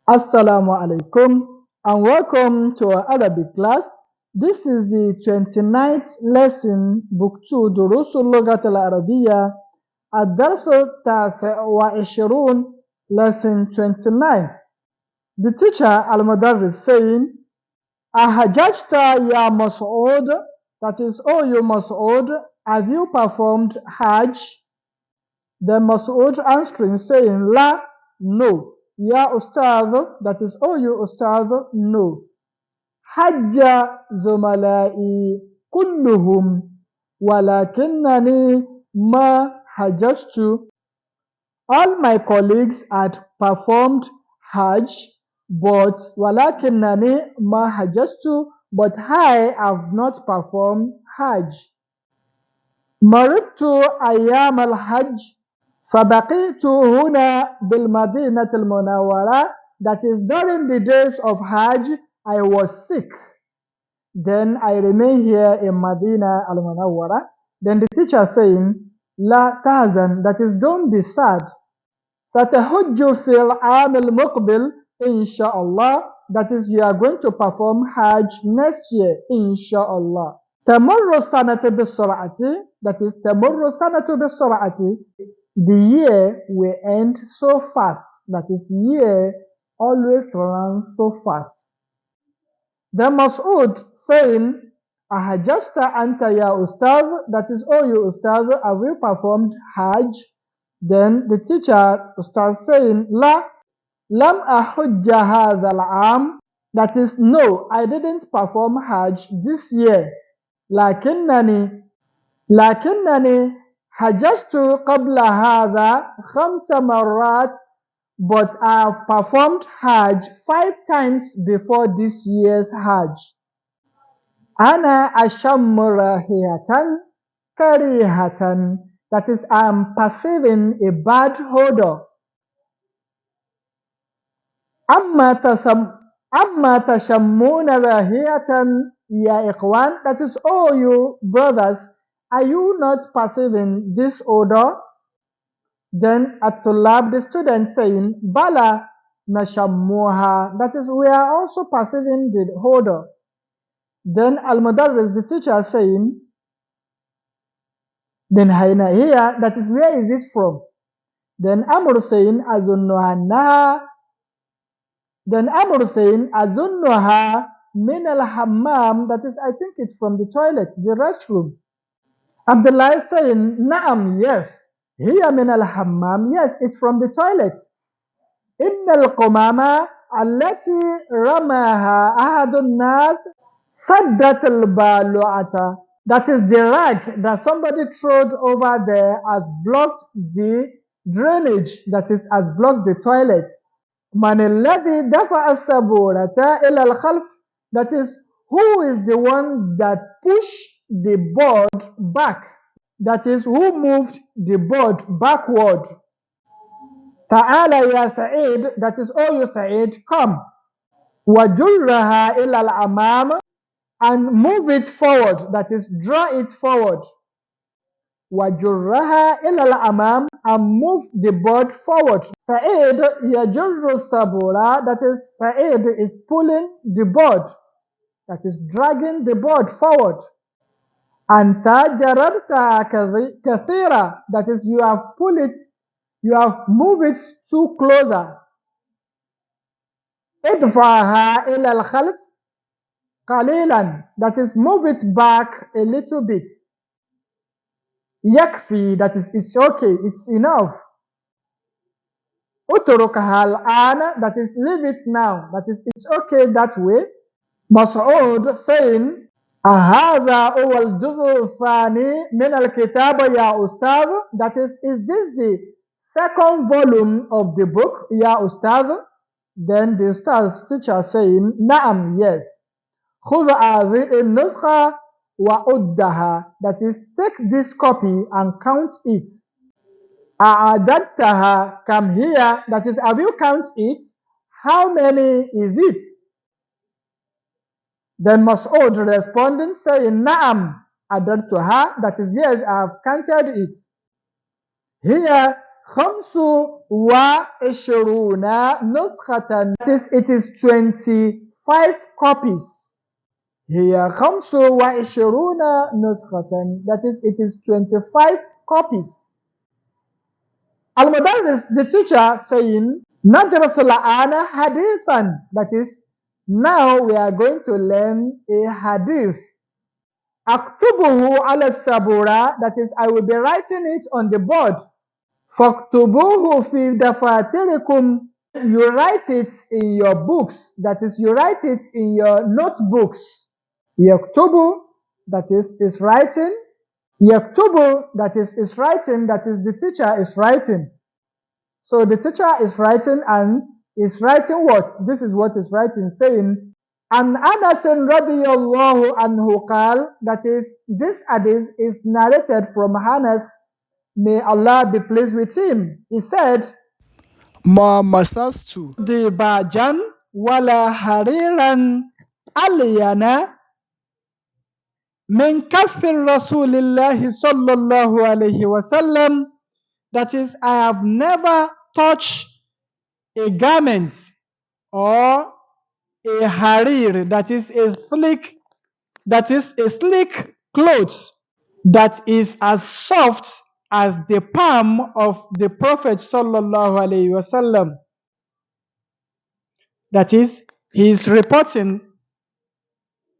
Assalamu alaikum and welcome to our Arabic class. This is the 29th lesson, Book 2, Durusul, اللغة العربية, الدرس التاسع والعشرون, lesson 29. The teacher, Al-Mudarris, saying, Ahajajta ya Mas'ud, that is, oh you Mas'ud, have you performed Hajj? Then Mas'ud answering, saying, La, no. Ya Ustad, that is, oh you Ustad, no. Hajja zumalai kulluhum, walakinnani ma hajjtu. All my colleagues had performed Hajj, but walakinnani ma hajjtu, but I have not performed Hajj. Maridtu ayyam al-Hajj, فبقيت هنا بالمدينة المنورة, that is, during the days of Hajj, I was sick. Then I remain here in Medina al-Munawwara. Then the teacher saying, لا تحزن, that is, don't be sad. ستحج في العام المقبل inshallah, that is, you are going to perform Hajj next year inshallah. تمر السنة بالسرعة, that is, تمر السنة بالسرعة, the year will end so fast, that is, year always runs so fast. Then Mas'ud saying, Ahajjta anta ya Ustaz, that is, oh you Ustaz, have you performed Hajj? Then the teacher, Ustaz, saying, La, lam ahujja hadha al-am, that is, no, I didn't perform Hajj this year. Lakinnani حججت قبل هذا 5 مرات, but I have performed Hajj 5 times before this year's Hajj. أنا أشم رائحة كريهة, that is, I am perceiving a bad odor. أما تشمون رائحة يا إخوان, that is, oh you brothers, are you not perceiving this odor? Then At-Tullab, the student, saying, Bala nashammuha, that is, we are also perceiving the odor. Then Al-Mudarris, the teacher, saying, then Hayna here, that is, where is it from? Then Amr saying, Azunnuha, then Amr saying, Azunnuha min al-hammam, that is, I think it's from the toilet, the restroom. Abdullah is saying, Naam, yes. Hiya min al-hammam, yes, it's from the toilet. Inna al-qumama allati ramaha ahadun nas saddat al-balu'ata, that is, the rag that somebody threw over there has blocked the drainage, that is, has blocked the toilet. Man alladhi dafa'a as-saburata ila al-khalf, that is, who is the one that pushed the board back, that is, who moved the board backward. Ta'ala ya Sa'id, that is, oh you Sa'id, come. Wajurraha ila al-amam, and move it forward, that is, draw it forward. Wajurraha ila al-amam, and move the board forward. Sa'id yajurru sabura, that is, Sa'id is pulling the board, that is, dragging the board forward. Anta jararta kathira, that is, you have pulled it, you have moved it too closer. Idfaha ila al-khalf qalilan, that is, move it back a little bit. Yakfi, that is, it's okay, it's enough. Uturukha al-an, that is, leave it now, that is, it's okay that way. Mas'ud saying, هذا هو الجزء الثاني من الكتاب يا أستاذ, that is this the second volume of the book يا أستاذ? Then the Ustad's teacher saying, نعم, yes. خذ هذه النسخة وعدها, that is, take this copy and count it. أعددتها, come here, that is, have you counted it? How many is it? Then Mas'ud responding, saying, Na'am, adartuha, that is, yes, I have counted it. Here, khamsu وعشرون نسخة. That is, it is 25 copies. هي 25 نسخة. That is, it is 25 copies. المدرس, the teacher, saying ندرس الآن حديثا. That is, now we are going to learn a hadith. أكتبه على السبورة. That is, I will be writing it on the board. فاكتبوه في دفاتركم. You write it in your books. That is, you write it in your notebooks. يكتب, that is writing. يكتب, that is writing. That is, the teacher is writing. So the teacher is writing, and is writing what? This is what is writing, saying عن أنس رضي الله عنه قال. That is, this hadith is narrated from Anas. May Allah be pleased with him. He said, ما مسست ديباجا ولا حريرا ألينا من كف رسول الله صلى الله عليه وسلم. That is, I have never touched a garment or a harir, that is a slick cloth that is as soft as the palm of the Prophet sallallahu alaihi wasallam. That is, he is reporting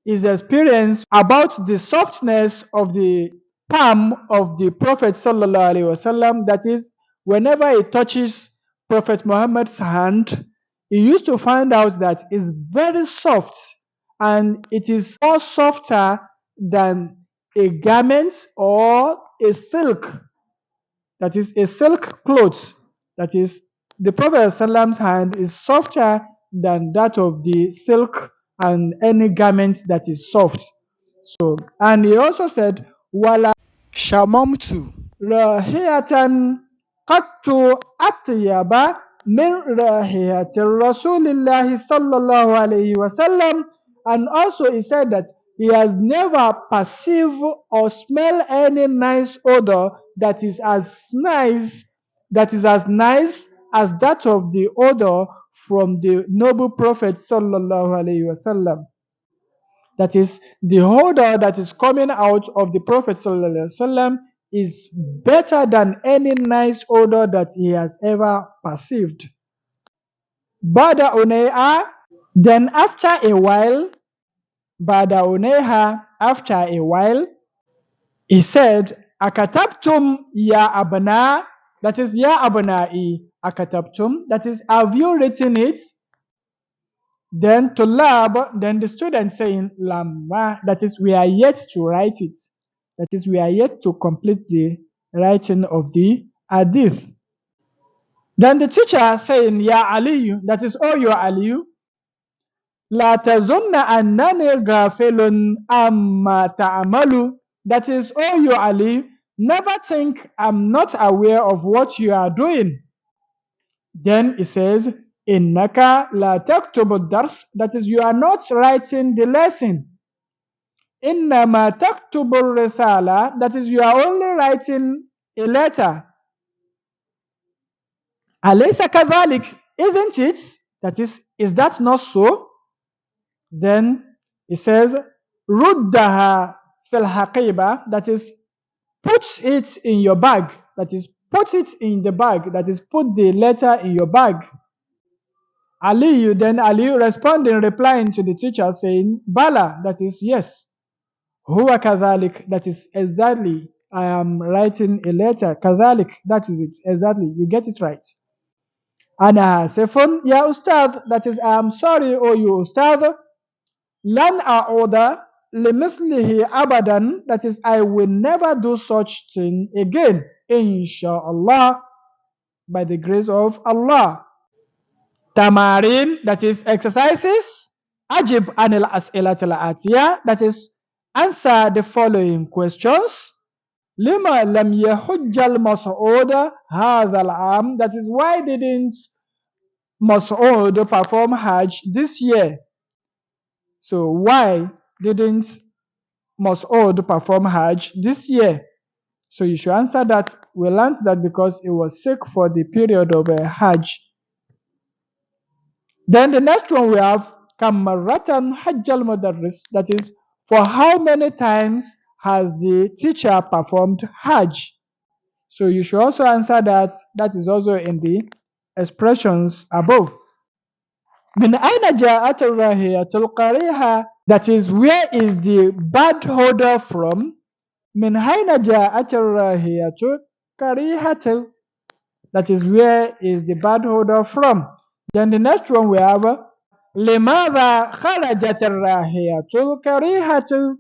his experience about the softness of the palm of the Prophet sallallahu alaihi wasallam. That is, whenever he touches Prophet Muhammad's hand, he used to find out that it's very soft, and it is more softer than a garment or a silk. That is, a silk cloth. That is, the Prophet ﷺ's hand is softer than that of the silk and any garment that is soft. So, and he also said, "Wala شممت rahiyatan qattu atyaba min rahiyati Rasulillahi sallallahu alaihi wasallam." And also he said that he has never perceived or smelled any nice odor that is as nice as that of the odor from the noble Prophet sallallahu alaihi wasallam. That is, the odor that is coming out of the Prophet sallallahu alaihi wasallam is better than any nice odor that he has ever perceived. Bada uneha, then after a while, Bada uneha, after a while, he said, Akatabtum ya abna, that is, ya abna'i, akatabtum, that is, have you written it? Then Tulab, then the student saying, Lamma, that is, we are yet to write it. That is, we are yet to complete the writing of the hadith. Then the teacher saying, Ya Ali, that is, oh, you Ali, La tazunna annani ghafilun amma ta'amalu. That is, oh, you Ali, never think I'm not aware of what you are doing. Then he says, Innaka la taktubu dars. That is, you are not writing the lesson. Innama taktubu risala. That is, you are only writing a letter. Alaysa kadhalik. Isn't it? That is that not so? Then he says, Ruddaha fil haqiba. That is, put it in your bag. That is, put it in the bag. That is, put the letter in your bag. Ali, then Ali responding, replying to the teacher saying, Bala, that is, yes. Huwa kadhalik, that is, exactly. I am writing a letter. Kadhalik, that is it. Exactly. You get it right. Ana sefun ya ustad, that is, I am sorry, O you ustad. Lan a'uda limithlihi abadan, that is, I will never do such thing again. Insha'Allah, by the grace of Allah. Tamarin, that is, exercises. Ajib anil as'ilatil atiya, that is, answer the following questions. Lima lam yahujjal Mas'ud hadha al-am, that is, why didn't Mas'ud perform Hajj this year? So why didn't Mas'ud perform Hajj this year? So you should answer that. We learned that because he was sick for the period of Hajj. Then the next one we have Kamaratan Hajj al Mudarris. That is, for how many times has the teacher performed Hajj? So you should also answer that. That is also in the expressions above. من أين جاءت الراهية القريحة? That is, where is the bad odor from? من أين جاءت الراهية القريحة? That is, where is the bad odor from? Then the next one we have لماذا خرجت الراهية القريحة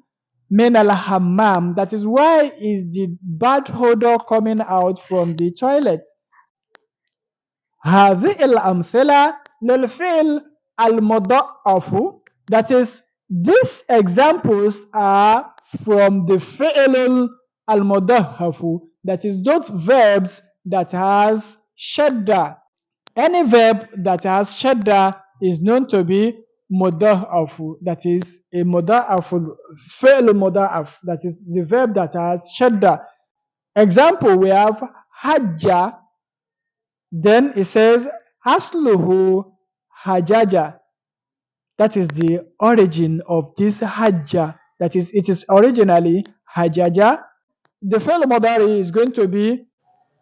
من الحمام? That is, why is the bad odor coming out from the toilet? هذه الأمثلة للفعل المضعف. That is, these examples are from the فعل المضعف. That is, those verbs that has shadda. Any verb that has shadda is known to be مضاعف. That is a مضاعف, فعل مضاعف. That is the verb that has shadda. Example, we have hajja. Then it says asluhu hajaja. That is the origin of this hajja. That is, it is originally hajaja. The fi'l mudari is going to be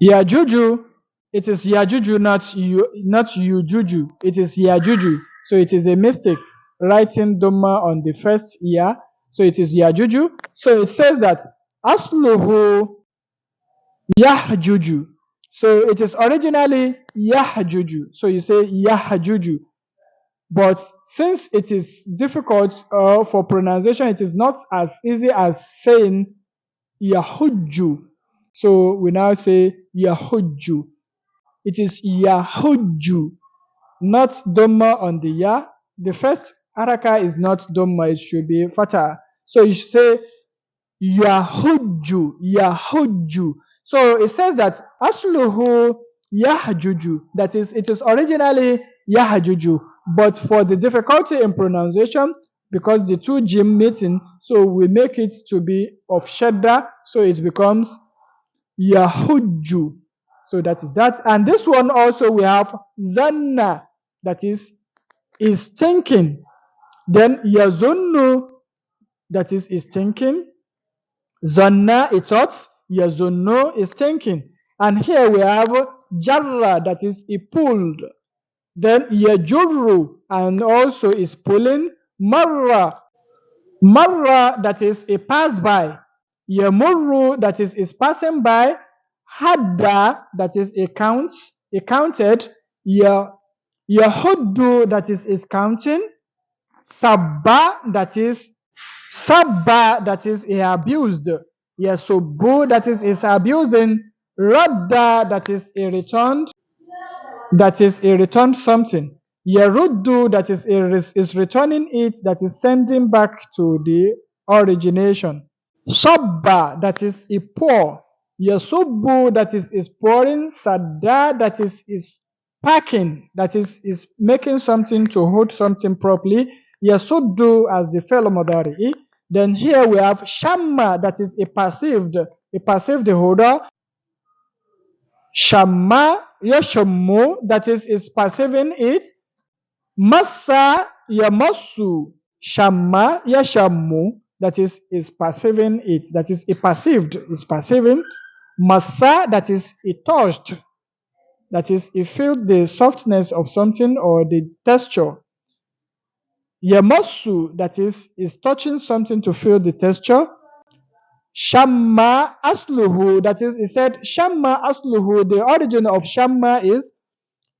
yajuju. It is yajuju, not yujuju. It is yajuju. So it is a mistake writing dhamma on the first ya. So it is yajuju. So it says that asluhu yahjuju. So it is originally yahjuju. So you say yahjuju. But since it is difficult for pronunciation, it is not as easy as saying yahujju. So we now say yahujju. It is yahujju, not dhamma on the ya. The first haraka is not dhamma, it should be fatah. So you should say yahujju, yahujju. So it says that asluhu yahjuju. That is, it is originally yahjuju, but for the difficulty in pronunciation, because the two jim meeting, so we make it to be of shadda, so it becomes yahujju. So that is that. And this one also we have zanna, that is thinking. Then yazunnu, that is thinking. Zanna is thought, yazunnu is thinking. And here we have jarra, that is he pulled. Then yajurru, and also is pulling. Marra, marra, that is he passed by. Yamurru, that is passing by. Hadda, that is he counted. Yahuddu, that is counting. Sabba, that is he abused. Yasubbu, that is abusing. Radda, that is he returned. That is he returned something. Yaruddu, that is returning it, that is sending back to the origination. Sabba, that is he pour. Yasubbu, that is pouring. Sadda, that is packing, that is making something to hold something properly. Yasuddu as the fi'l mudari. Then here we have shamma, that is a perceived holder. Shamma yashammu, that is perceiving it. Massa yamassu, shamma yashammu, that is perceiving it. That is a perceived, is perceiving. Massa, that is he touched. That is, he felt the softness of something or the texture. Yamassu, that is touching something to feel the texture. Shamma asluhu, that is, he said, Shamma asluhu, the origin of Shamma is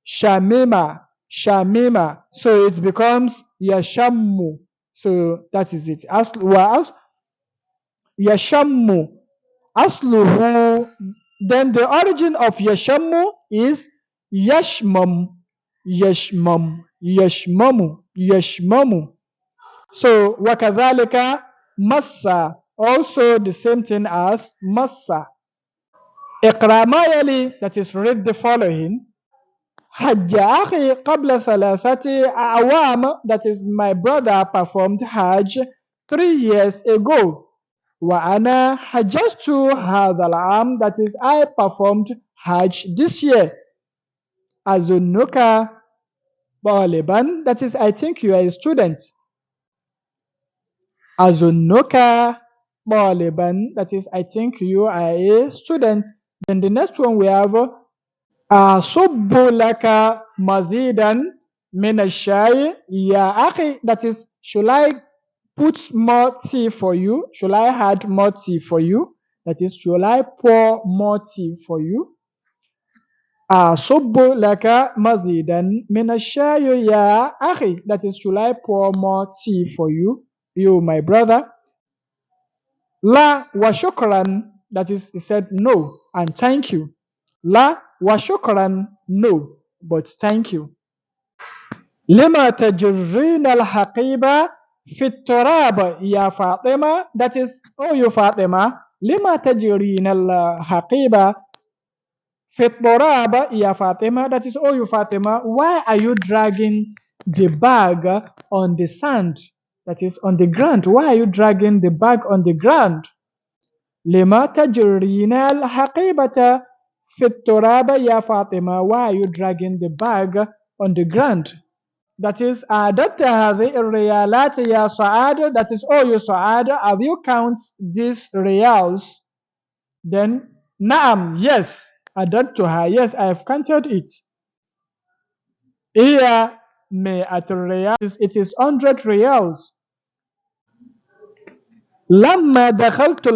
Shamima, Shamima. So it becomes Yashammu. So that is it. Yashammu. Asluhu. Then the origin of Yashammu is Yashmam, Yashmam, Yashmamu, Yashmamu. So wakadhalika Massa, also the same thing as Massa. Iqra ma yali, that is read the following. Hajj akhi qabla thalathati a'wam, that is my brother performed Hajj 3 years ago. وأنا حججت هذا العام, that is I performed Hajj this year. أظنك طالبا, that is I think you are a student. أظنك طالبا, that is I think you are a student. Then the next one we have أصب لك مزيدا من الشاي يا أخي, that is should I put more tea for you? Should I add more tea for you? That is, should I pour more tea for you? أصب لك مزيدا من الشاي يا أخي, that is, should I pour more tea for you, you my brother? لا وشكرا, that is, he said no and thank you. لا وشكرا, no, but thank you. لما تجرين الحقيبة في التراب يا فاطمة, that is, oh you Fatima, لما تجرين الحقيبة في التراب يا فاطمة, that is, oh you Fatima, why are you dragging the bag on the sand, that is on the ground? Why are you dragging the bag on the ground? لما تجرين الحقيبة في التراب يا فاطمة, why are you dragging the bag on the ground? That is, أعددت هذه الريالات يا سعادة, that is, oh you سعادة, have you count these reals? Then نعم, yes, أعددتها, yes, I have counted it. هي 100 ريال, it is 100 reals. لما دخلت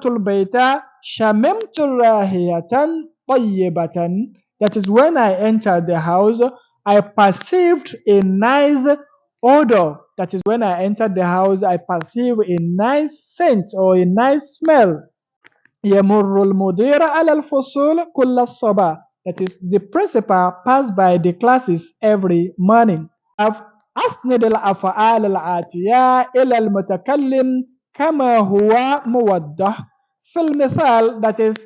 البيت شممت رائحة طيبة, that is, when I entered the house I perceived a nice odor, that is, when I entered the house I perceived a nice scent or a nice smell. يمر المدير على الفصول كل الصباح, that is, the principal passed by the classes every morning. أسند الأفعال الآتية إلى المتكلم كما هو موضح في المثال, that is,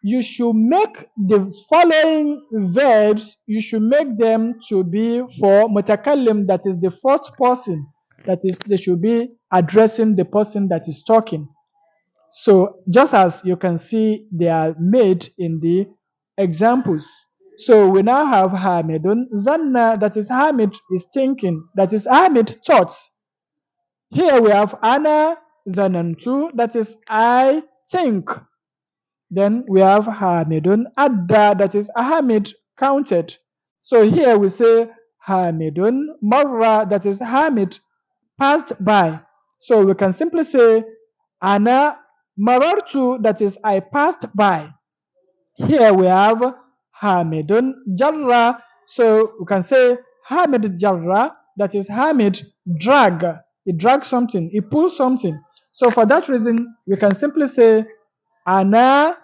you should make the following verbs, you should make them to be for mutakallim, that is the first person, that is, they should be addressing the person that is talking. So just as you can see, they are made in the examples. So we now have Hamidun Zanna, that is, Hamid is thinking, that is, Hamid thoughts. Here we have Ana Zanantu, that is, I think. Then we have Hamidun Adda, that is, Hamid counted. So here we say Hamidun Marra, that is, Hamid passed by. So we can simply say Ana Marartu, that is, I passed by. Here we have Hamidun Jarra, so we can say Hamid Jarra, that is, Hamid drag. He drags something, he pulls something. So for that reason, we can simply say Ana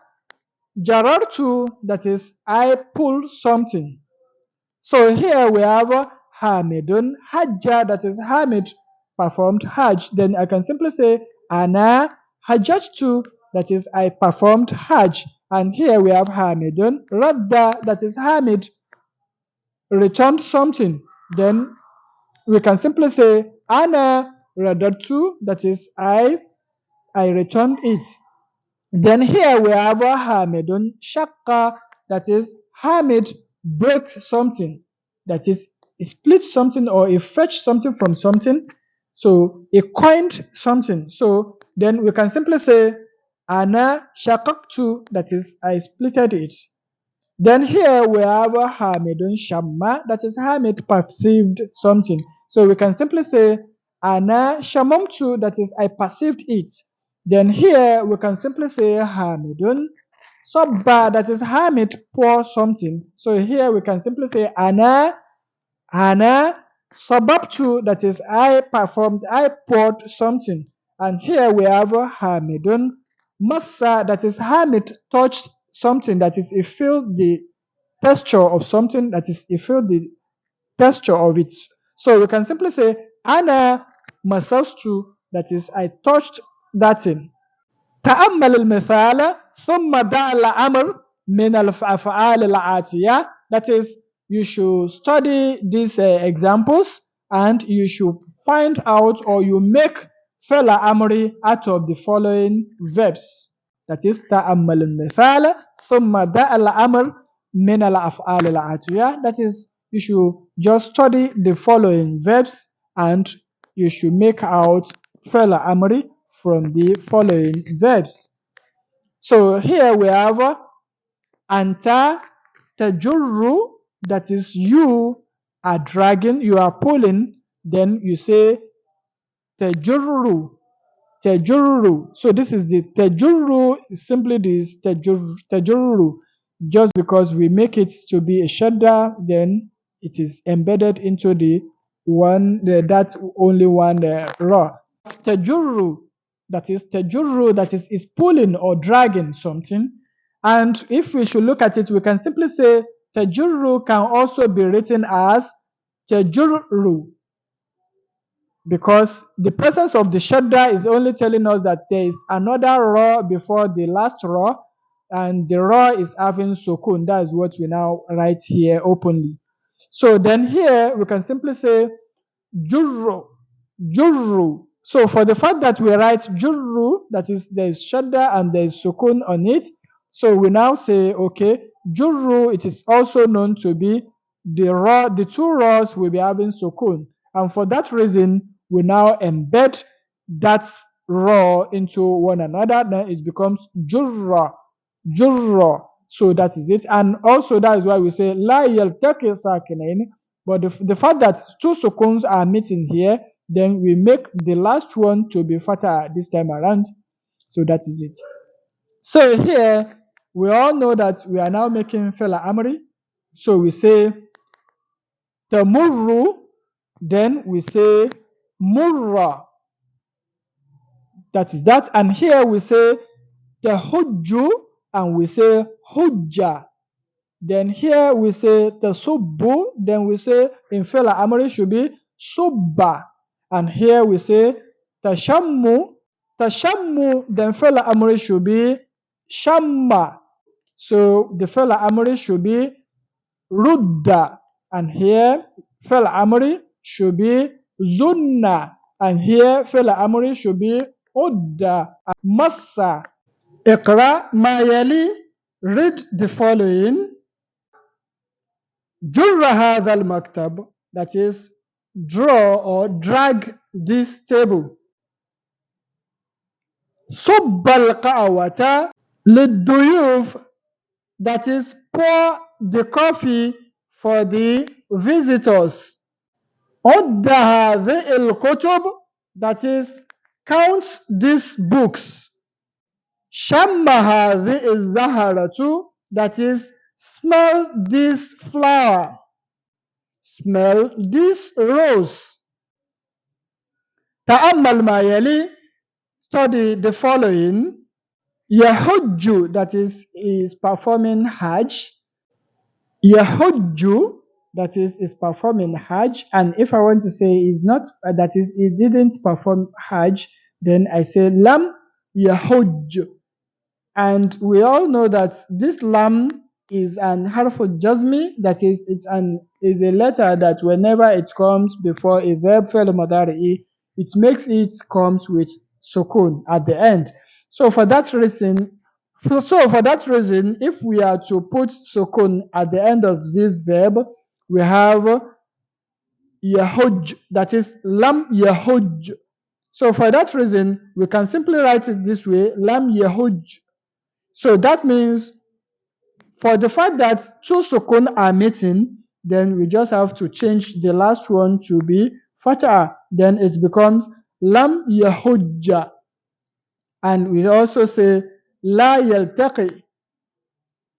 Jarartu, that is, I pull something. So here we have Hamidun Hajja, that is, Hamid performed Hajj. Then I can simply say Ana Hajjajtu, that is, I performed Hajj. And here we have Hamidun Radda, that is, Hamid returned something. Then we can simply say Ana Radatu, that is, I returned it. Then here we have Hamidun Shakka, that is, Hamid broke something, that is, he split something or he fetched something from something. So he coined something. So then we can simply say Ana Shakaktu, that is, I splitted it. Then here we have Hamidun Shamma, that is, Hamid perceived something. So we can simply say Ana Shamamtu, that is, I perceived it. Then here we can simply say Hamidun Sabba, that is, Hamid poured something. So here we can simply say Ana Sababtu, that is, I poured something. And here we have Hamidun Massa, that is, Hamid touched something, that is, he felt the texture of something, that is, he felt the texture of it. So we can simply say Ana Masastu, that is, I touched that thing. تأمل المثال ثم دع الأمر من الأفعال الآتية, that is, you should study these examples and you should find out, or you make فعل أمري out of the following verbs. That is تأمل المثال ثم دع الأمر من الأفعال الآتية. That is, you should just study the following verbs and you should make out فعل أمري from the following verbs. So here we have أنت تجر, that is you are dragging, you are pulling, then you say تجر. So this is the تجر, simply this تجر. Just because we make it to be a shadda, then it is embedded into the that only one ra. تجر, that is تجر, that is pulling or dragging something. And if we should look at it, we can simply say تجر can also be written as تجر, because the presence of the shadda is only telling us that there is another ra before the last ra, and the ra is having sukun. That is what we now write here openly. So then here we can simply say jurru, jurru. So for the fact that we write jurru, that is there is shadda and there is sukun on it, so we now say okay, jurru, it is also known to be the two ra's will be having sukun, and for that reason we now embed that ra into one another, then it becomes jurra, jurra. So that is it. And also that is why we say la yaltaqi sakinain. But the fact that two sukuns are meeting here, then we make the last one to be fatha this time around. So that is it. So here we all know that we are now making fela amri. So we say tamurru, then we say murra. That is that. And here we say tahujju and we say hujja. Then here we say tasubbu, then we say in fela amri should be subba. And here we say tashammu, tashammu, then fela amri should be shamma. So the fela amri should be rudda. And here fela amri should be zunna. And here fela amri should be udda, massa. اقرأ ما يلي, read the following. جر هذا المكتب, that is draw or drag this table. صب القهوة للضيوف, that is pour the coffee for the visitors. عد هذه الكتب, that is count these books. شم هذه الزهرة, that is smell this flower. Smell this rose. تأمل ما يلي, study the following. يحج, that is performing Hajj. يحج, that is performing Hajj. And if I want to say is not, that is he didn't perform Hajj, then I say lam يحج. And we all know that this lam is an harful jazmi, that is is a letter that whenever it comes before a verb fi'l madari'i, it makes it comes with sukun at the end. So for that reason, if we are to put sukun at the end of this verb, we have yahuj, that is lam yahuj. So for that reason, we can simply write it this way, lam yahuj. So that means for the fact that two sukun are meeting, then we just have to change the last one to be fatha. Then it becomes lam yahujja. And we also say la yaltaqi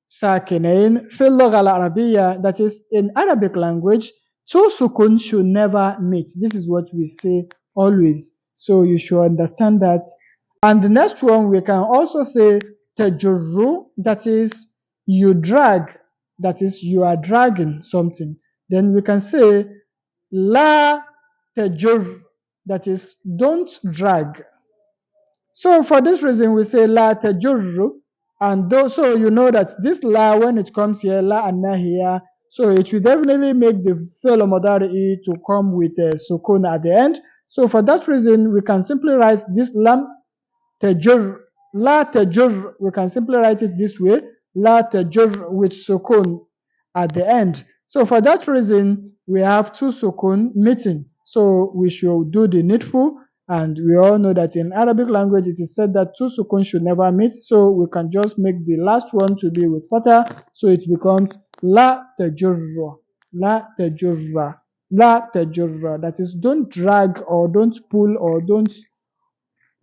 sakinain fil lugha al-arabiyya, that is in Arabic language, two sukun should never meet. This is what we say always. So you should understand that. And the next one we can also say tajurru, that is you drag, that is you are dragging something. Then we can say la tajur, that is don't drag. So for this reason we say la tajurru, and so you know that this la, when it comes here, la and nahiya, so it will definitely make the fi'l mudari'i to come with a sukun at the end. So for that reason, we can simply write this lam tajur, la tajur. We can simply write it this way, la tajur with sukun at the end. So for that reason, we have two sukun meeting. So we should do the needful. And we all know that in Arabic language, it is said that two sukun should never meet. So we can just make the last one to be with fatha. So it becomes la tajurra, la tajurra, la tajurra. That is, don't drag or don't pull or don't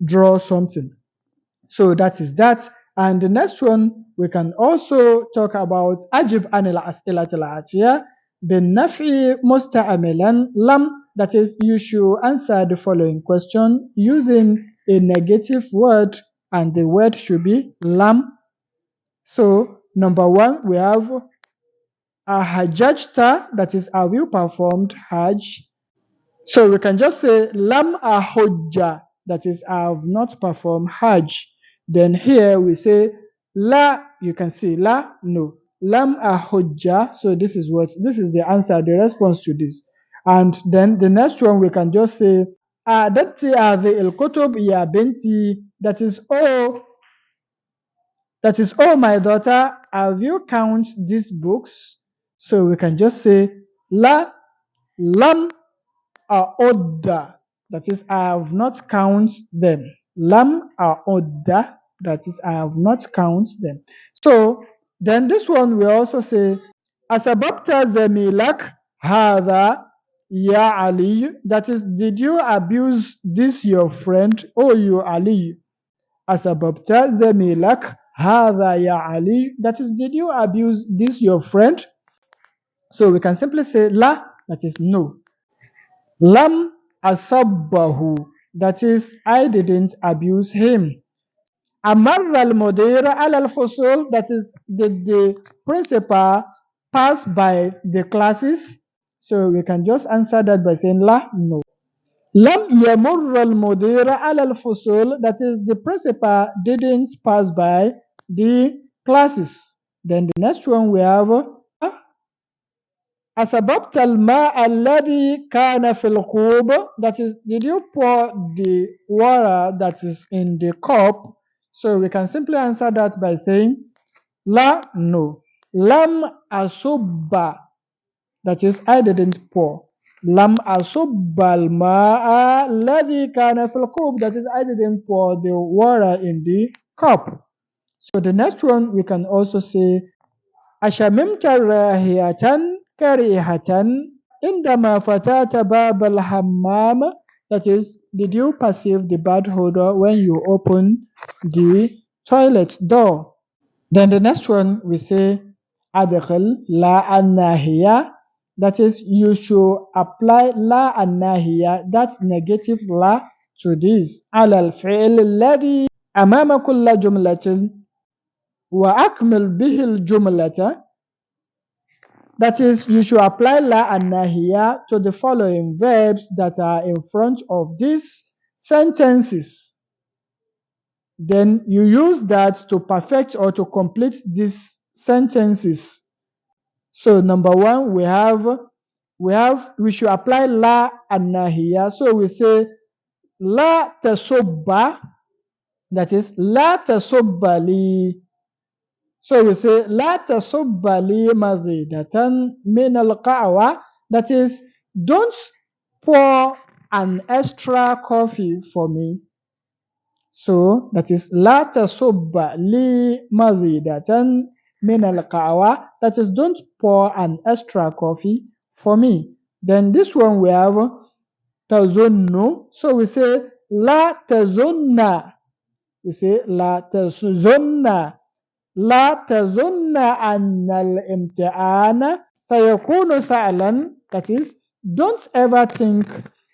draw something. So that is that. And the next one, we can also talk about أجب عن الأسئلة الآتية بالنفي مستعملا لم. That is, you should answer the following question using a negative word, and the word should be lam. So number one, we have ahajjta, that is, have you performed hajj? So we can just say lam ahujja, that is, I have not performed hajj. Then here we say la, you can see la, no. Lam ahujja, so this is the answer, the response to this. And then the next one we can just say adatti hadhi al-kutub ya binti, that is, oh my daughter, have you counted these books? So we can just say la lam a'udda, that is, I have not counted them. Lam a'udda, that is, I have not counted them. So then this one we also say asababta zamilak hadha ya Ali, that is, did you abuse this your friend, oh you Ali? Asababta zamilak hadha ya Ali, that is, did you abuse this your friend? So we can simply say la, that is, no. Lam asabbahu, that is, I didn't abuse him. Amarra al-mudir al-fusul, that is, did the principal pass by the classes? So we can just answer that by saying la, no. Lam yamurra al-mudir al-fusul, that is, the principal didn't pass by the classes. Then the next one we have أصببت الماء الذي كان في الكوب, that is, did you pour the water that is in the cup? So we can simply answer that by saying la, no. Lam asubba, that is, I didn't pour. Lam asubba al-ma'a alladhi kana fil kub, that is, I didn't pour the water in the cup. So the next one we can also say ashamimta rahiyatan karihatan indama fatata bab al-hammam, that is, did you perceive the bad odor when you open the toilet door? Then the next one we say adkhil la an-nahiya, that is, you should apply la an-nahiya, that negative la, to this ala al-fi'l alladhi amama kulla jumlatin wa akmil bihi al-jumlata, that is, you should apply la and nahiya to the following verbs that are in front of these sentences. Then you use that to perfect or to complete these sentences. So number one, we should apply la and nahiya. So we say la tasubba, that is, la tasubba li. So we say la tasubba li mazidatan min al-qahwa, that is, don't pour an extra coffee for me. So that is la tasubba li mazidatan min al-qahwa, that is, don't pour an extra coffee for me. Then this one we have tazunnu. So we say la tazunna. We say la tazunna. لا تظن أن الامتحان سيكون سهلا, that is, don't ever think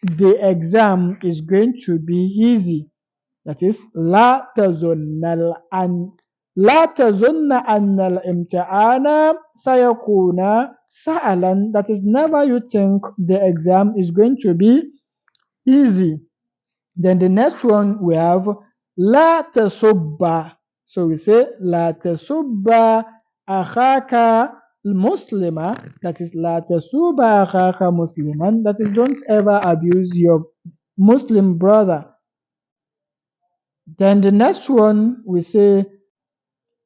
the exam is going to be easy. That is, لا تظن أن الامتحان سيكون سهلا, that is, never you think the exam is going to be easy. Then the next one we have لا تصب. So we say la tasubba akhaka muslima, that is, la tasubba akhaka musliman, that is, don't ever abuse your Muslim brother. Then the next one we say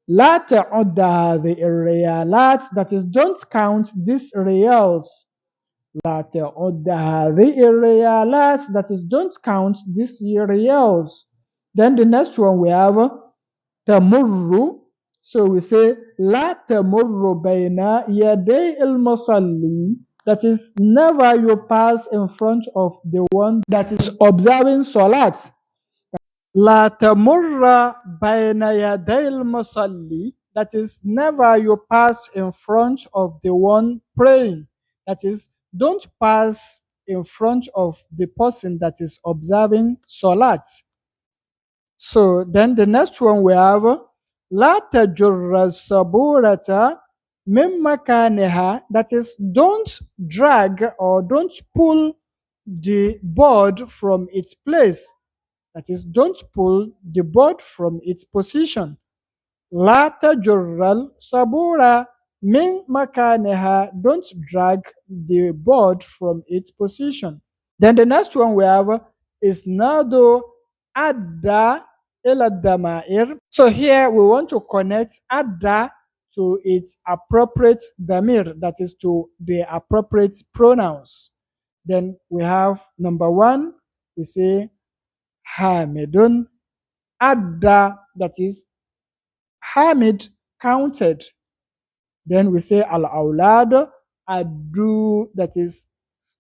لا تعد هذه الريالات, that is don't count these reals. لا تعد هذه الريالات, that is don't count these reals. Then the next one we have تمر, so we say لا تمر بين يدي المصلي, that is never you pass in front of the one that is observing salat. لا تمر بين يدي المصلي, that is never you pass in front of the one praying, that is don't pass in front of the person that is observing salat. So then the next one we have لا تجر السبورة من مكانها, that is don't drag or don't pull the board from its place, that is don't pull the board from its position. لا تجر السبورة من مكانها, don't drag the board from its position. Then the next one we have is nado adda ila damair. So here we want to connect adda to its appropriate damir, that is to the appropriate pronouns. Then we have number one, we say Hamidun adda, that is Hamid counted. Then we say al aulad adu, that is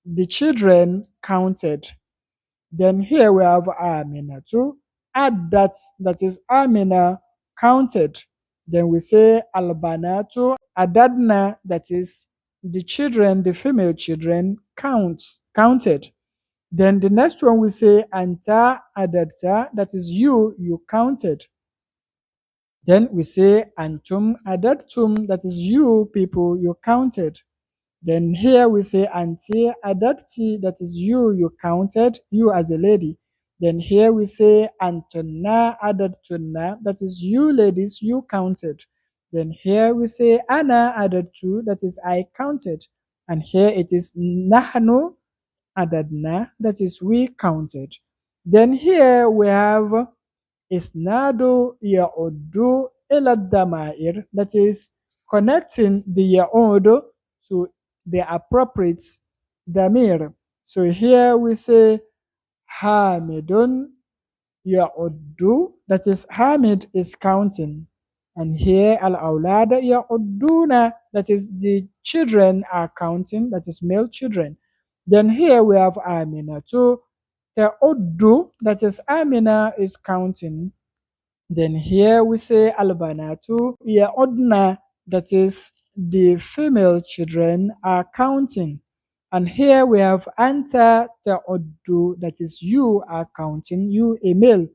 the children counted. Then here we have Amina too. Add that is Amina counted. Then we say Albanatu Adadna, that is the children, the female children counted. Then the next one we say Anta Adadta, that is you counted. Then we say Antum Adadtum, that is you people, you counted. Then here we say anti adapti, that is you counted, you as a lady. Then here we say antonna adattunna, that is you ladies, you counted. Then here we say ana adattu, that is I counted. And here it is nahnu adadna, that is we counted. Then here we have isnadu ya'uddu ila damair, that is connecting the ya'udu to the appropriate damir. So here we say Hamidun ya'uddu, that is Hamid is counting. And here al-awlada ya'udduna, that is the children are counting, that is male children. Then here we have Amina too. Ta'uddu, that is Amina is counting. Then here we say al-banatu ya'udna, that is the female children are counting. And here we have anta ta'uddu, that is you are counting, you a male.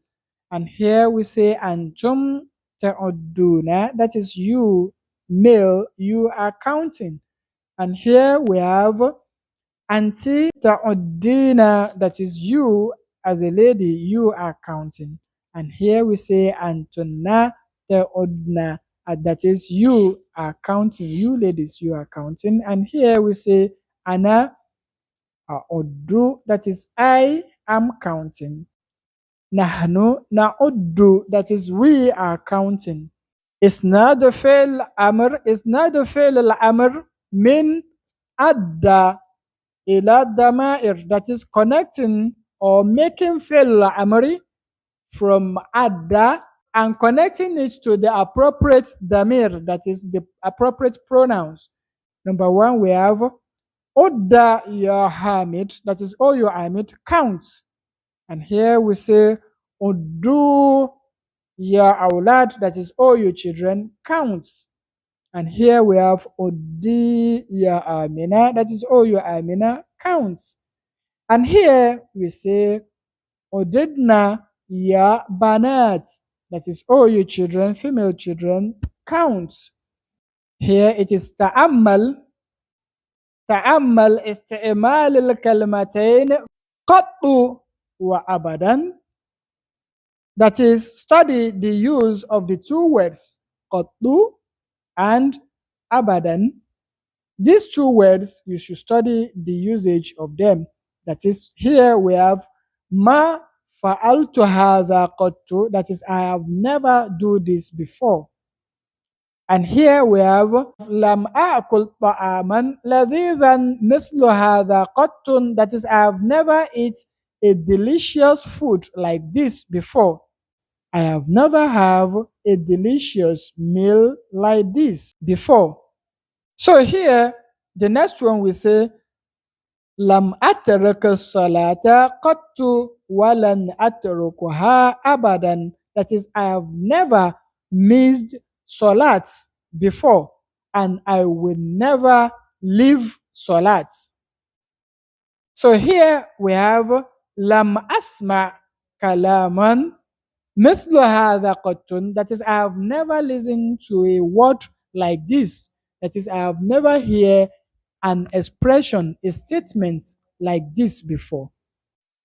And here we say antum ta'udduna, that is you male, you are counting. And here we have anti ta'uddina, that is you as a lady, you are counting. And here we say antunna ta'udna, that is you are counting, you ladies, you are counting. And here we say ana a'uddu, that is I am counting. Nahnu na'uddu, that is we are counting. إسناد فعل أمر, إسناد فعل الأمر من أدى إلى الضمائر, that is connecting or making fi'l amri from adda and connecting it to the appropriate damir, that is the appropriate pronouns. Number one, we have Udda ya Hamid, that is all your Hamid, counts. And here we say Uddu ya Awlad, that is all your children, counts. And here we have Uddi ya Amina, that is all your Amina, counts. And here we say Udidna ya Banat, that is all your children, female children, counts. Here it is ta'ammal استعمال الكلمتين قط وأبدا, that is study the use of the two words قط and abadan. These two words you should study the usage of them. That is, here we have Ma fa'altu hadha qattu, that is, I have never do this before. And here we have lam a'kul ta'aman ladhidan mithlu hadha qattun, that is, I have never eat a delicious food like this before. I have never have a delicious meal like this before. So here, the next one we say, lam atruk salata qattu walan atrukuha abadan. That is, I have never missed salat before, and I will never leave salat. So here we have lam asma kalaman mithlu hadha qattun. That is, I have never listened to a word like this. That is, I have never heard an expression, a statement like this before.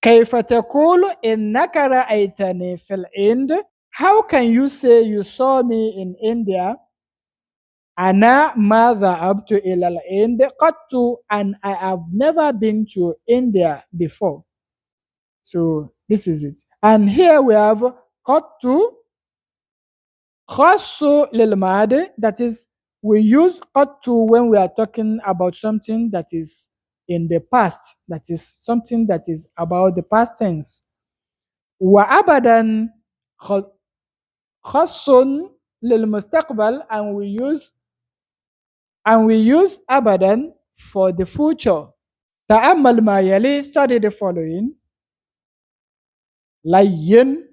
كيف تقول إنك رأيتني في الهند? How can you say you saw me in India? أنا ما ذهبت إلى الهند قط, and I have never been to India before. So this is it. And here we have قط خاص للماضي, that is, we use قط when we are talking about something that is in the past, that is something that is about the past tense. وأبدا خاص للمستقبل, and we use أبدا for the future. تأمل ما يلي, study the following. لين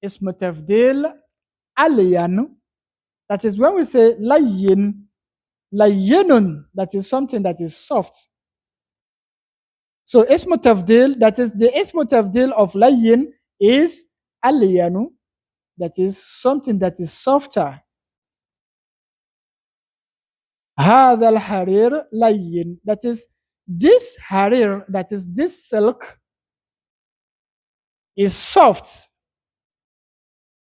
اسم تفضيل ألين, that is, when we say لين, لينun, that is something that is soft. So ismu tafdil, that is, the ismu tafdil of layin is aliyanu, that is something that is softer. هذا الحرير لين, that is, this harir, that is, this silk is soft.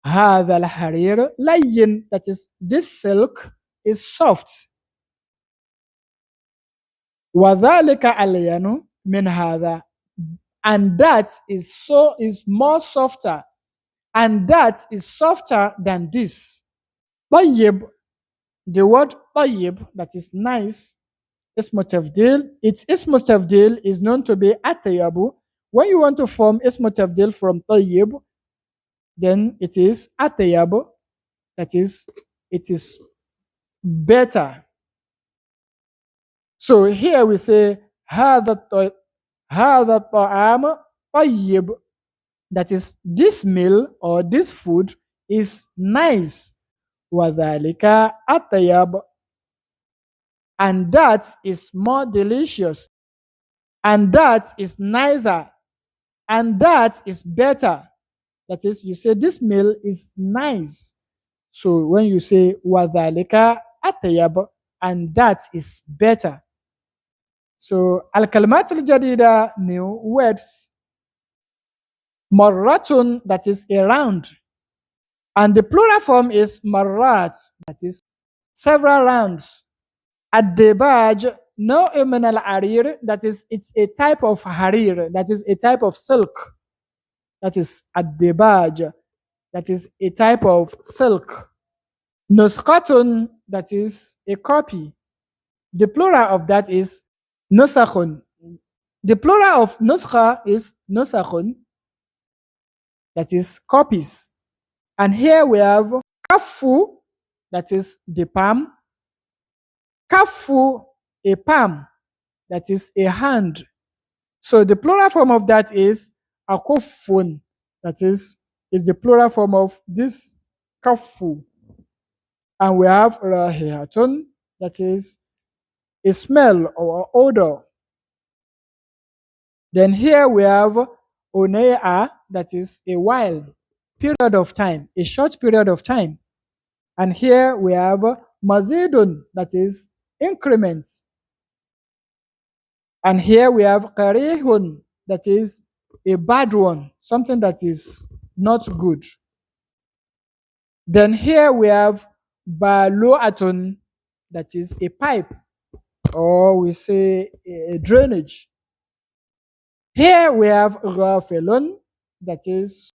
هذا الحرير لين, that is, this silk is soft. وذلك ألين من هذا, and that is more softer, and that is softer than this. طيب, the word طيب, that is nice, ismu tafdil, its ismu tafdil is known to be atayabu. When you want to form ismu tafdil from طيب, then it is atayabu, that is, it is better. So here we say هذا الطعام طيب, that is, this meal or this food is nice. وذلك أطيب, and that is more delicious, and that is nicer, and that is better. That is, you say this meal is nice. So when you say وذلك أطيب, and that is better. So al-kalimat al-jadida, new words. Marratun, that is, around, and the plural form is marrat, that is, several rounds. Ad-dibaj, naw'un min al-arir, that is, it's a type of harir, that is, a type of silk. That is ad-dibaj, that is, a type of silk. Nusqatun, that is, a copy. The plural of that is nusakhun. The plural of nuskha is nusakhun, that is, copies. And here we have kafu, that is, the palm. Kafu, a palm, that is, a hand. So the plural form of that is akufun, that is the plural form of this kafu. And we have rahihatun, that is, a smell or odor. Then here we have onea, that is, a while, period of time, a short period of time. And here we have mazidun, that is, increments. And here we have karihun, that is, a bad one, something that is not good. Then here we have balu'atun, that is, a pipe, or we say a drainage. Here we have ghafilun, that is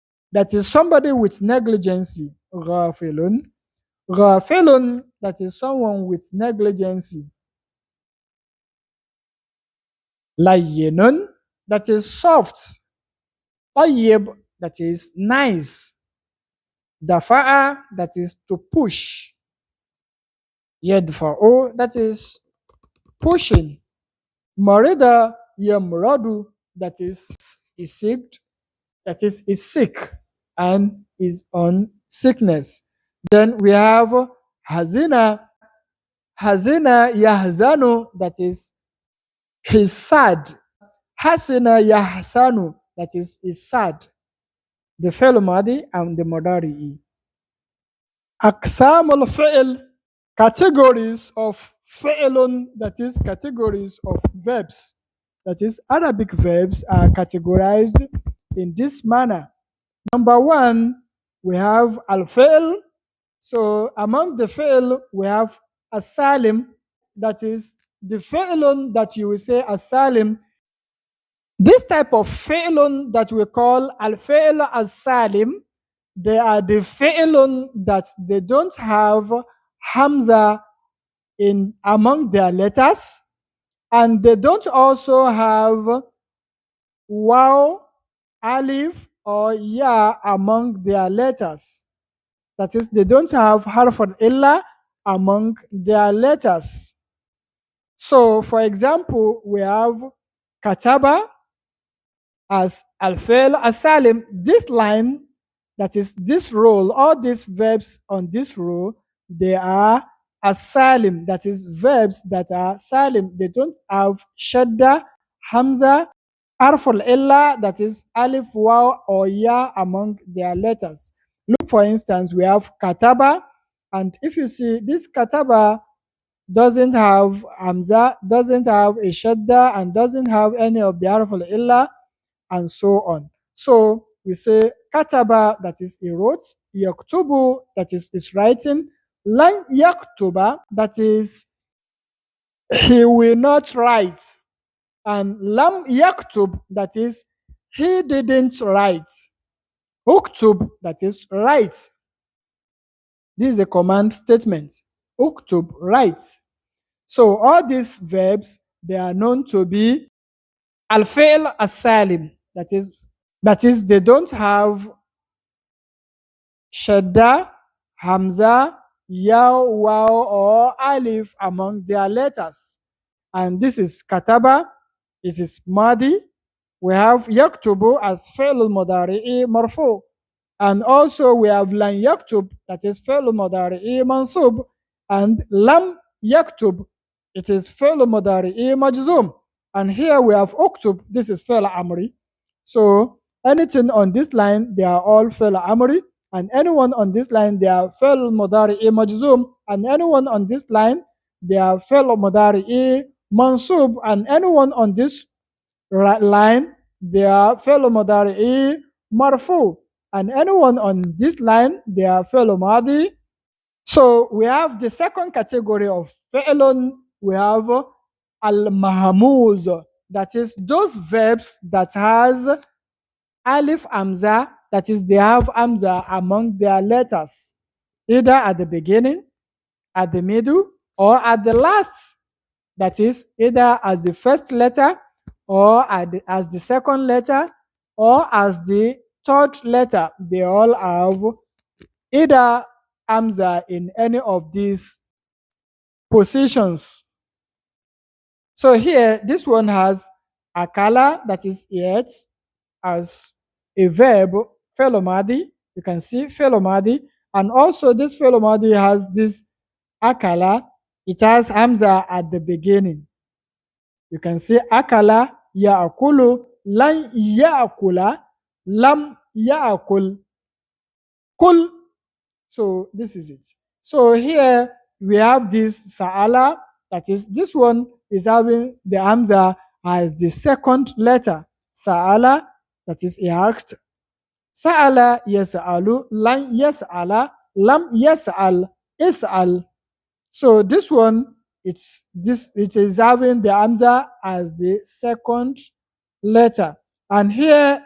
somebody with negligence. Ghafilun. Ghafilun, that is someone with negligence. Layyinun, that is soft. Tayyib, that is nice. Dafa'a, that is to push. Yadfa'u, that is pushing. Marida yamradu, that is sick, is sick and is on sickness. Then we have hazina. Hazina yahzanu, that is he's sad. Hasina yahsanu, that is sad. The fi'l madi and the mudari'i. Aqsam al-fi'l, categories of fi'lun, that is categories of verbs. That is Arabic verbs are categorized in this manner. Number one, we have al-fi'l. So among the fi'l, we have السالم, that is the fi'lun that you will say السالم. This type of fi'lun that we call al-fi'l al-salim, they are the fi'lun that they don't have hamza in among their letters, and they don't also have waw, alif, or ya among their letters. That is, they don't have harf al-illa among their letters. So, for example, we have kataba as al-fi'l as-salim. This line, that is this row, all these verbs on this row, they are as-salim, that is verbs that are salim. They don't have shadda, hamza, harf al-illa, that is alif, waw, or ya among their letters. Look, for instance, we have kataba, and if you see this kataba doesn't have hamza, doesn't have a shadda, and doesn't have any of the harf al-illa, and so on. So we say kataba, that is he wrote. Yaktubu, that is writing. Lan yaktuba, that is he will not write. And lam yaktub, that is he didn't write. Uktub, that is write. This is a command statement. Uktub, write. So all these verbs, they are known to be al-fi'l as-salim. That is they don't have shadda, hamza, ya, waw, or alif among their letters. And this is kataba, it is madi. We have yaktubu as fi'l al-mudari'i marfu. And also we have lan yaktub, that is fi'l al-mudari'i mansub. And lam yaktub, it is fi'l al-mudari'i majzum. And here we have uktub, this is fi'l amri. So anything on this line, they are all fi'l amri. And anyone on this line, they are fi'l mudari'i majzum. And anyone on this line, they are fi'l mudari'i mansub. And anyone on this line, they are fi'l mudari'i marfu. And anyone on this line, they are fi'l madi. So we have the second category of fi'lun. We have al-mahmuz, that is those verbs that has alif hamza, that is they have hamza among their letters, either at the beginning, at the middle, or at the last. That is either as the first letter, or as the second letter, or as the third letter. They all have either hamza in any of these positions. So here, this one has akala, that is yet, as a verb, fi'l madi. You can see fi'l madi. And also this fi'l madi has this akala. It has hamza at the beginning. You can see akala, ya'kulu, lan ya'kula, lam ya'kul, kul. So this is it. So here we have this sa'ala, that is this one is having the hamza as the second letter. Sa'ala, that is he asked. Sa'ala yas'alu, lan yas'ala, lam yas'al, is'al. So this one, it is having the hamza as the second letter. And here,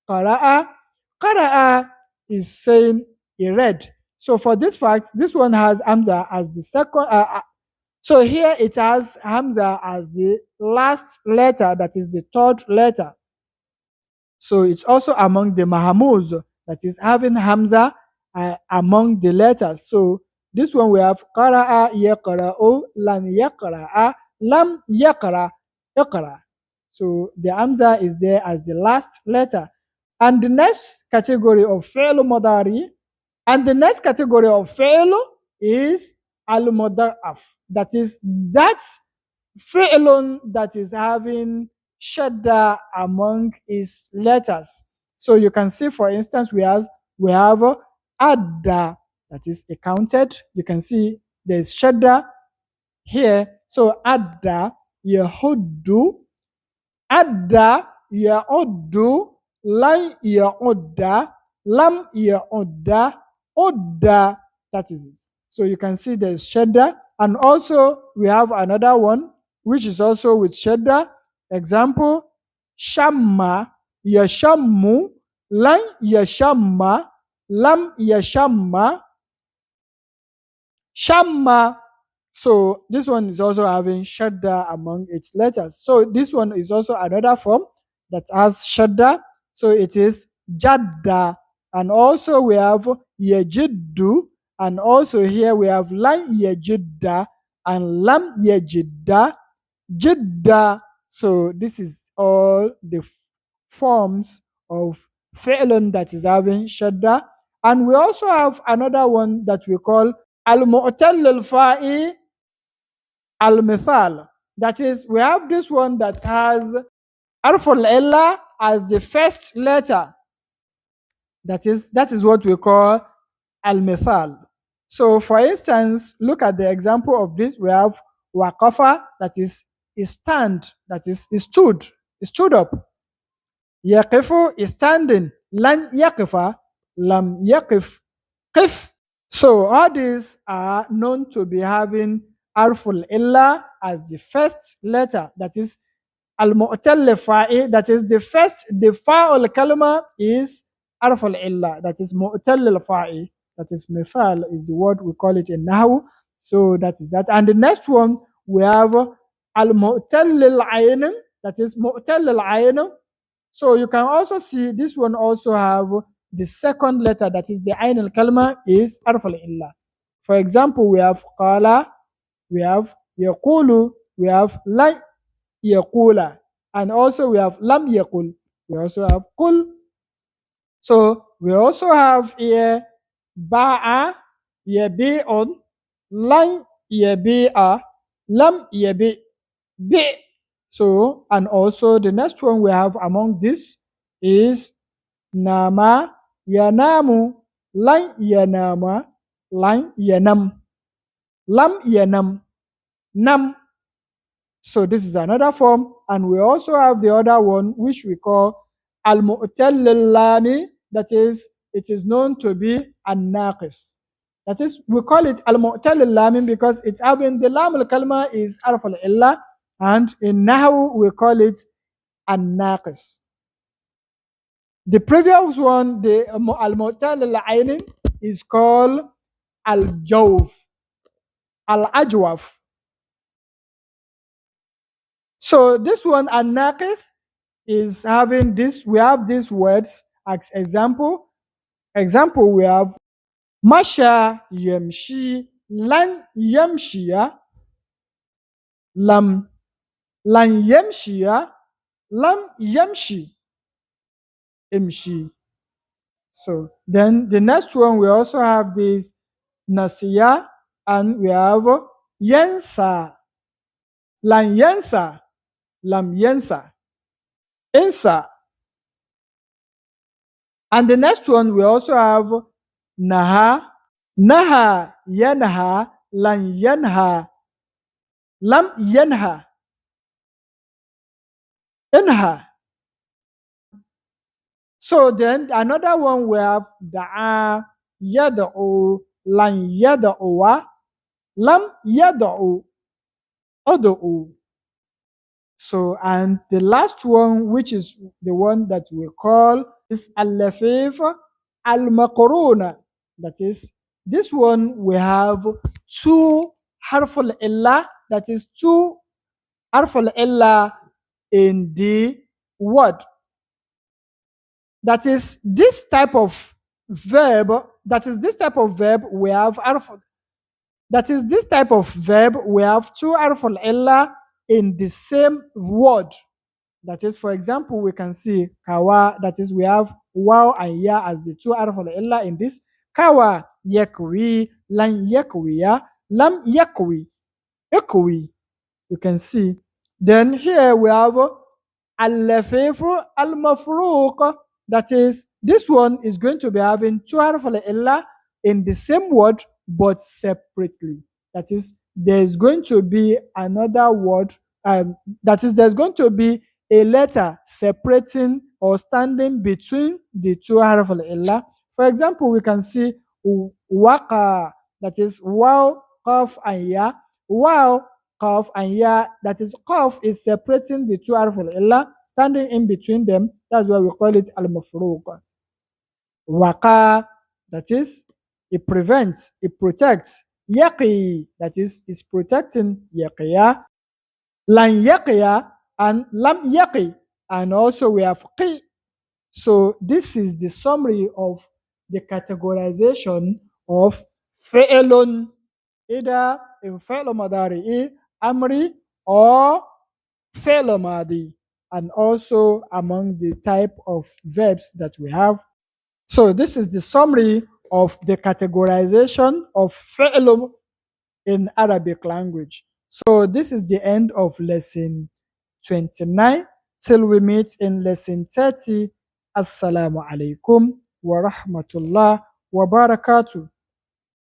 qara'a is saying he read. So for this fact, this one has Hamza as the second. So here it has Hamza as the last letter, that is the third letter. So it's also among the Mahmuz, that is having Hamza among the letters. So this one we have qara'a yaqra'u, lam yaqra'a, lam yaqra, iqra. So the Hamza is there as the last letter. And the next category of fi'l mudari, is al-muda'af. That is that fi'lun that is having shadda among its letters. So you can see, for instance, we have adda, that is accounted. You can see there's shadda here. So adda, yahuddu, adda, ya'uddu, lan ya'udda, lam ya'udda, udda. That is it. So you can see there's shadda. And also we have another one which is also with shadda. Example, shamma, yashammu, lan yashamma, lam yashamma, shamma. So this one is also having shadda among its letters. So this one is also another form that has shadda. So it is jadda. And also we have yajiddu. And also here we have lan yajidda and lam yajidda, jidda. So this is all the forms of fi'lun that is having shadda. And we also have another one that we call al-mu'tal al-fa'i al-mithal. That is, we have this one that has arful illa as the first letter. That is what we call al-mithal. So for instance, look at the example of this. We have waqafa, that is stand, that is stood up. Yaqifu is standing. Lan yaqifa, lam yaqif, qif. So all these are known to be having arful illa as the first letter. That is al-mu'tal fa'i. That is the fa'ul kalma is arful illa. That is mu'tal fa'i. That is mithal is the word we call it in Nahu. So that is that. And the next one we have al-mu'tal al-ayn. That is mu'tal al-ayn. So you can also see this one also have the second letter, that is the ayn al-kalma, is arf al-illa. For example, we have qala, we have yaqulu, we have la yaqula, and also we have lam yaqul, we also have qul. So we also have here ba'a, yabi'un, lan yabi'a, lam yabi, bi. So, and also the next one we have among this is nama, yanamu, lan yanama, lan yanam, lam yanam, nam. So this is another form. And we also have the other one which we call al-mu'tal lami. That is, it is known to be an-naqis. That is, we call it al-mu'tal lami because it's having the lam al-kalma is arf al-illa. And in Nahu, we call it an-naqis. The previous one, the al-mu'tal al-ayn, is called al-jawf, al-ajwaf. So this one, an-naqis, is having this. We have these words as example. Example, we have masha yamshi, lan yamshiya, lam lan yamshiya, lam yamshi, imshi. So then the next one, we also have this nasiya, and we have yansa, lan yansa, lam yansa, insa. And the next one, we also have naha, naha yanha, lan yanha, lam yanha, inha. So then another one we have da'a, yad'u, lan yad'uwa, lam yad'u, ud'u. So, and the last one, which is the one that we call, is اللفيف المقرونة. That is, this one we have two حرف العلة, that is two حرف العلة in the word. That is this type of verb, we have two حرف العلة in the same word. That is, for example, we can see kawa, that is, we have waw and ya as the two حرف العلة in this. Kawa yakwi, lan yakwiya, lam yakwi, ikwi. You can see. Then here we have اللفيف المفروق. That is, this one is going to be having two حرف العلة in the same word but separately. That is, there's going to be another word, there's going to be a letter separating or standing between the two حرف العلة. For example, we can see waqa, that is waw, qaf and ya. Waw, qaf and ya, that is qaf is separating the two حرف العلة, standing in between them. That's why we call it al-mafruq. Waqa, that is, it prevents, it protects. Yaqi, that is protecting. Yaqiya, lan yaqiya, and lam yaqi. And also we have qi. So this is the summary of the categorization of fi'lun, either in fi'l madari'i, amri, or fi'l madi, and also among the type of verbs that we have. So this is the summary of the categorization of fi'l in Arabic language. So this is the end of lesson 29. Till we meet in lesson 30. Assalamu alaikum wa rahmatullah wa barakatuh.